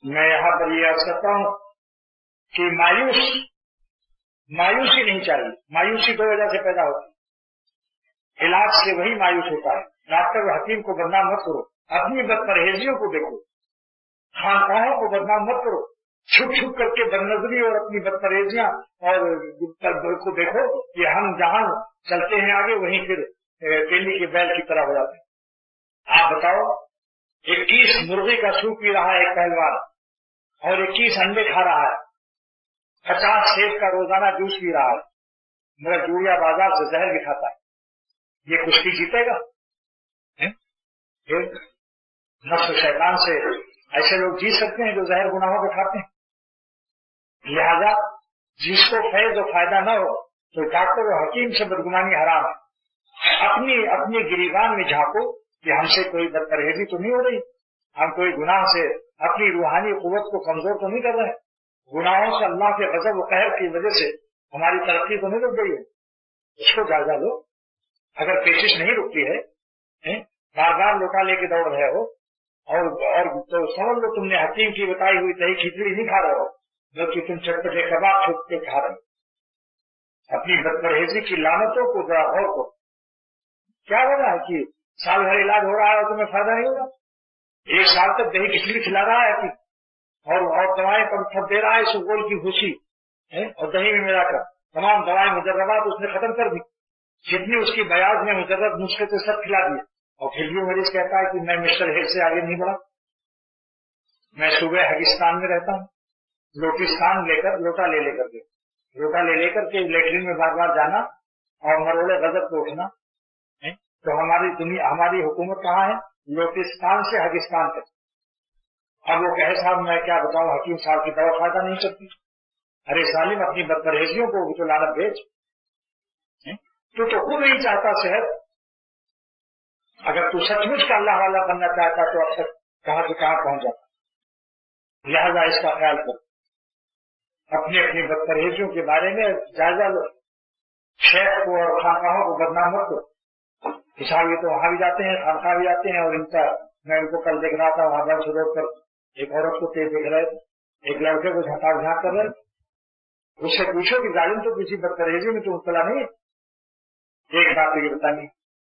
मैं यहाँ पर ये अर्ज करता हूँ कि मायूसी नहीं चाहिए। मायूसी दो वजह से पैदा होती है। इलाज से वही मायूस होता है। डॉक्टर और हकीम को बदनाम मत करो, अपनी बदपरहेजियों को देखो, खानकाहों को बदनाम मत करो, छुप छुप करके बदनजरी और अपनी बदपरहेजियां और को देखो कि हम जहां चलते हैं आगे वहीं फिर तेली के बैल की तरह हो जाते हैं। आप बताओ, 21 मुर्गी का सूप पी रहा है एक पहलवान और 21 अंडे खा रहा है, 50 सेब का रोजाना जूस पी रहा है, मगर जूड़िया बाजार से जहर भी खाता है। ये कुश्ती जीतेगा? नफ्स शैतान से ऐसे लोग जीत सकते हैं जो जहर गुनाहों को खाते हैं। लिहाजा जिसको फैज और फायदा न हो तो डॉक्टर और हकीम से बदगुमानी हराम है। अपनी गिरीबान में झांको कि हमसे कोई बदपरहेजी तो नहीं हो रही, हम कोई गुनाह से अपनी रूहानी कुव्वत को कमजोर तो नहीं कर रहे, गुनाहों से अल्लाह के गजब और कहर की वजह से हमारी तरक्की तो नहीं रुक गई है। इसको जायजा लो। अगर पेशिश नहीं रुकती है, बार बार लोटा लेके दौड़ रहे हो और तो समझ लो तुमने हकीम की बताई हुई दही खिचड़ी नहीं खा रहे हो, बल्कि तुम चटपटे कबाब छुप के खा रहे हो। अपनी बदपरहेजी की लानतों को जरा गौर करो। क्या हो रहा है कि साल भर इलाज हो रहा है और तुम्हें फायदा नहीं होगा? 1 साल तक दही खिचड़ी खिला रहा है और दवाएं सब दे रहा है, सुगोल की भूसी और दही में मिलाकर तमाम दवाएं मुजर्रबात उसने खत्म कर दी, जितनी उसकी बयाज में मुजर्रब नुस्खे से सब खिला दिए, और फिर भी मरीज कहता है कि मैं मिस्टर हेड से आगे नहीं बढ़ा। मैं सुबह हगिस्तान में रहता हूँ, लोटा ले लेकर के लेटरिन में बार बार जाना और मरोड़े गजब को उठना। तो हमारी हुकूमत कहाँ है? लोटिस्तान से हगिस्तान तक। अब वो कहे साहब मैं क्या बताऊं, हकीम साहब की दवा फायदा नहीं करती। अरे सालिम, अपनी बदपरहेजियों को तो लानत भेज। तू तो खुद नहीं चाहता सेहत। अगर तू सचमुच का अल्लाह वाला बनना चाहता तो अब तक कहां से कहां पहुंच जाता। लिहाजा इसका ख्याल करो, अपनी बदपरहेजियों के बारे में जायजा लो। शेख को और खानकाहों को बदनाम मत करो। साहब ये तो वहां भी जाते हैं, खानकाह भी जाते हैं, और मैं उनको कल देख रहा था वहां बंश रोड पर एक औरत को तेज देख रहे, एक लड़के को झाँक कर रहे। उससे पूछो कि जालिम तो किसी बदपरहेजी में तो मुब्तला नहीं है। एक बात ये बतानी,